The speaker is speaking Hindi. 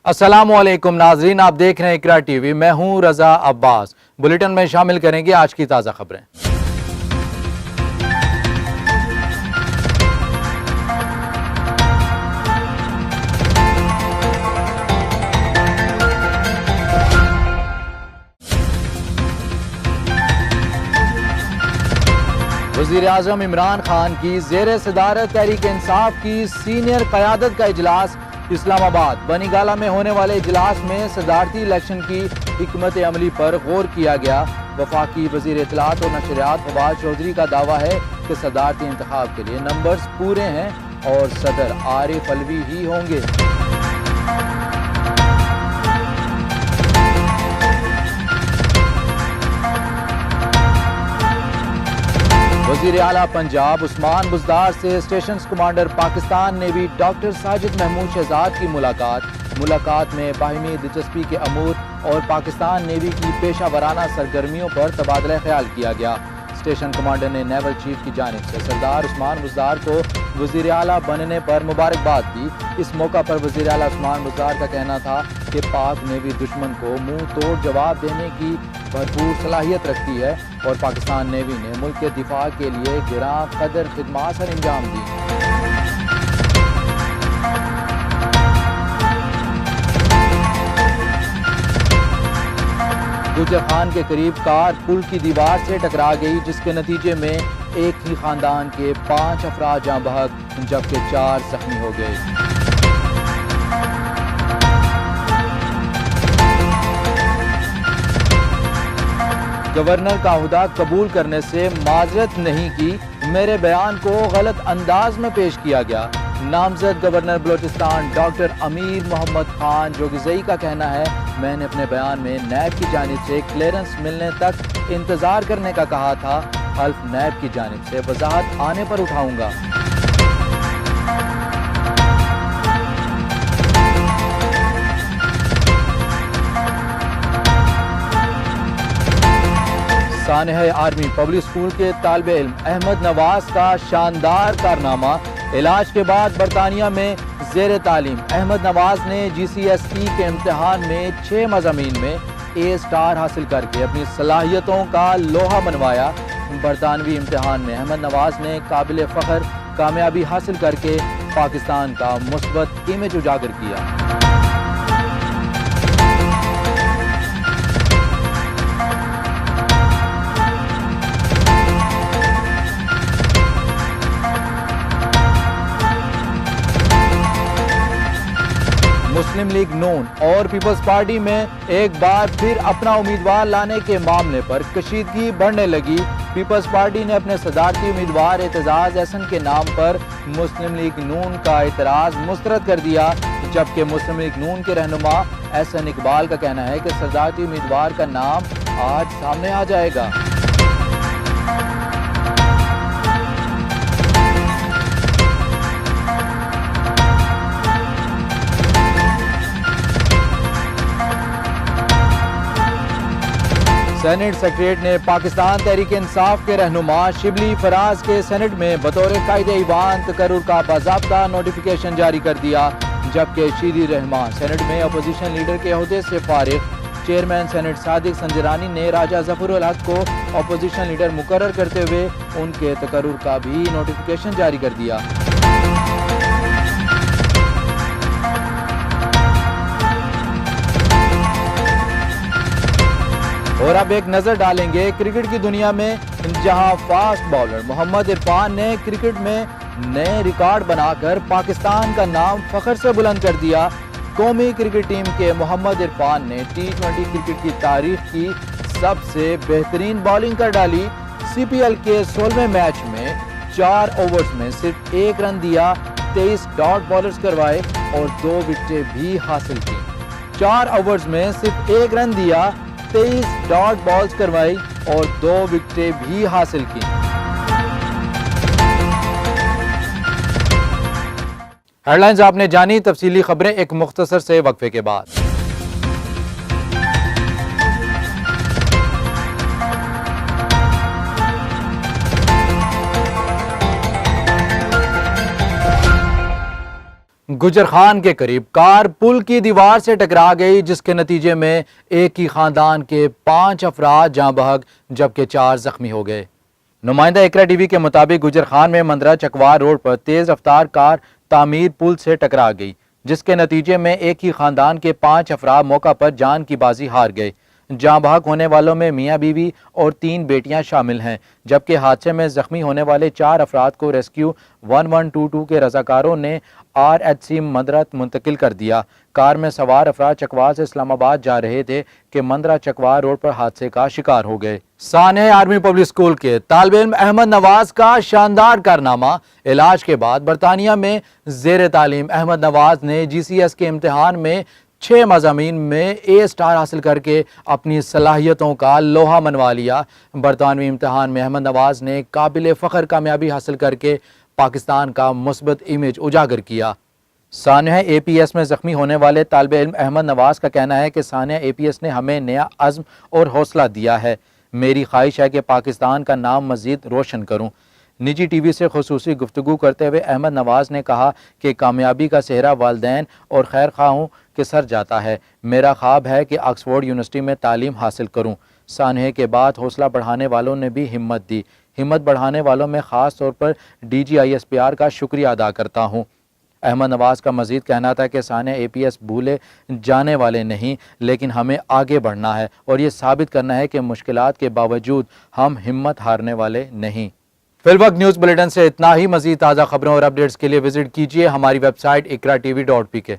अस्सलामुअलैकुम नाजरीन, आप देख रहे हैं इकरा टीवी। मैं हूं रजा अब्बास। बुलेटिन में शामिल करेंगे आज की ताज़ा खबरें। वज़ीर आज़म इमरान खान की ज़ेर सदारत तहरीक इंसाफ की सीनियर क़यादत का इजलास इस्लामाबाद। बनीगाला में होने वाले इजलास में सदारती इलेक्शन की हिकमत अमली पर गौर किया गया। वफाकी वज़ीर इत्तलात और नशरियात फवाद चौधरी का दावा है कि सदारती इंतखाब के लिए नंबर्स पूरे हैं और सदर आरिफ अलवी ही होंगे। वज़ीर आला पंजाब उस्मान बुज़दार से station commander Pakistan navy doctor Sajid Mahmood Shahzad की मुलाकात में बाहिमी दिलचस्पी के अमूर और पाकिस्तान नेवी की पेशा वराना सरगर्मियों पर तबादला ख्याल किया गया। स्टेशन कमांडर ने नेवल चीफ की जानिब से सरदार उस्मान बुज़दार को वज़ीर आला बनने पर मुबारकबाद दी। इस मौका पर वज़ीर आला उस्मान बुज़दार का कहना था कि पाक नेवी दुश्मन को मुंह तोड़ जवाब देने की भरपूर सलाहियत रखती है और पाकिस्तान नेवी ने मुल्क के दिफा के लिए गिरां कदर खिदमात सर अंजाम दी। गुजर खान के करीब कार पुल की दीवार से टकरा गई, जिसके नतीजे में एक ही खानदान के 5 अफराद जाँ बहक जबकि 4 जख्मी हो गए। गवर्नर का ओहदा कबूल करने से माजरत नहीं की, मेरे बयान को गलत अंदाज में पेश किया गया। नामजद गवर्नर बलोचिस्तान डॉक्टर अमीर मोहम्मद खान जोगिज़ई का कहना है, मैंने अपने बयान में नैब की जानिब से क्लियरेंस मिलने तक इंतजार करने का कहा था। हल्फ नैब की जानिब से वजाहत आने पर उठाऊंगा। सानह आर्मी पब्लिक स्कूल के तालिब इल्म अहमद नवाज का शानदार कारनामा। इलाज के बाद बरतानिया में ज़ेर तालीम अहमद नवाज ने GCSE के इम्तिहान में 6 मज़ामीन में A स्टार हासिल करके अपनी सलाहियतों का लोहा मनवाया। बरतानवी इम्तिहान में अहमद नवाज ने काबिल फ़ख्र कामयाबी हासिल करके पाकिस्तान का मुस्बत इमेज उजागर किया। मुस्लिम लीग नून और पीपल्स पार्टी में एक बार फिर अपना उम्मीदवार लाने के मामले पर कशीदगी बढ़ने लगी। पीपल्स पार्टी ने अपने सदारती उम्मीदवार एतजाज एहसन के नाम पर मुस्लिम लीग नून का एतराज मुस्तरद कर दिया, जबकि मुस्लिम लीग नून के रहनुमा एहसन इकबाल का कहना है कि सदारती उम्मीदवार का नाम आज सामने आ जाएगा। सेनेट सेक्रेटरीट ने पाकिस्तान तहरीक इंसाफ के रहनुमा शिबली फराज के सेनेट में बतौर कायदे-ए-ईवान तकर्रुर का बाज़ाब्ता नोटिफिकेशन जारी कर दिया, जबकि शीरी रहमान सेनेट में अपोजिशन लीडर के ओहदे से फारिग। चेयरमैन सेनेट सादिक संजरानी ने राजा जफरुल हक को अपोजिशन लीडर मुकर्रर करते हुए उनके तकर्रुर का भी नोटिफिकेशन जारी कर दिया। और अब एक नजर डालेंगे क्रिकेट की दुनिया में, जहां फास्ट बॉलर मोहम्मद इरफान ने क्रिकेट में नए रिकॉर्ड बनाकर पाकिस्तान का नाम फख्र से बुलंद कर दिया। कौमी क्रिकेट टीम के मोहम्मद इरफान ने T20 क्रिकेट की तारीख की सबसे बेहतरीन बॉलिंग कर डाली। CPL के 16वें मैच में 4 ओवर्स में सिर्फ 1 रन दिया, 23 डॉट बॉलर्स करवाए और 2 विकेटें भी हासिल की। 4 ओवर्स में सिर्फ 1 रन दिया, 23 डॉट बॉल्स करवाई और 2 विकेटें भी हासिल की। हेडलाइंस आपने जानी, तफसीली खबरें एक मुख्तसर से वक्फे के बाद। गुजर खान के करीब कार पुल की दीवार से टकरा गई, जिसके नतीजे में एक ही खानदान के 5 अफराद जाँ बहक जबकि 4 जख्मी हो गए। नुमाइंदा इकरा टीवी के मुताबिक गुजर खान में मंदरा चकवार रोड पर तेज रफ्तार कार तामीर पुल से टकरा गई, जिसके नतीजे में एक ही खानदान के 5 अफराद मौका पर जान की बाजी हार गए। जाँ बहक होने वालों में मियाँ बीवी और 3 बेटियां शामिल हैं, जबकि हादसे में जख्मी होने वाले 4 अफराद को रेस्क्यू 1122 के रजाकारों ने RHC मंदरत मुंतकिल कर दिया। कार में सवार अफराद चकवार से इस्लामाबाद जा रहे थे कि मंदरा चकवार रोड पर हादसे का शिकार हो गए। साने आर्मी पब्लिक स्कूल के तालिब इल्म अहमद नवाज का शानदार कारनामा। इलाज के बाद बरतानिया में जेर तालीम अहमद नवाज ने GCS के इम्तिहान में 6 मज़ामीन में A स्टार हासिल करके अपनी सलाहियतों का लोहा मनवा लिया। बरतानवी इम्तिहान में अहमद नवाज ने काबिल फ़ख्र कामयाबी हासिल करके पाकिस्तान का मुस्बत इमेज उजागर किया। सानिया APS में ज़ख्मी होने वाले तालिब इल्म अहमद नवाज का कहना है कि सानिया APS ने हमें नया अज़्म और हौसला दिया है। मेरी ख्वाहिश है कि पाकिस्तान का नाम मज़ीद रोशन करूँ। निजी टीवी से खुसूसी गुफ्तगू करते हुए अहमद नवाज ने कहा कि कामयाबी का सेहरा वालिदैन और खैर खाहों के सर जाता है। मेरा ख्वाब है कि ऑक्सफोर्ड यूनिवर्सिटी में तालीम हासिल करूं। सानहे के बाद हौसला बढ़ाने वालों ने भी हिम्मत दी। हिम्मत बढ़ाने वालों में ख़ास तौर पर DGISPR का शुक्रिया अदा करता हूं। अहमद नवाज का मजीद कहना था कि सानिया APS भूले जाने वाले नहीं, लेकिन हमें आगे बढ़ना है और ये साबित करना है कि मुश्किलात के बावजूद हम हिम्मत हारने वाले नहीं। फिलवक्त न्यूज़ बुलेटिन से इतना ही। मजीद ताज़ा खबरों और अपडेट्स के लिए विजिट कीजिए हमारी वेबसाइट ikratv.pk।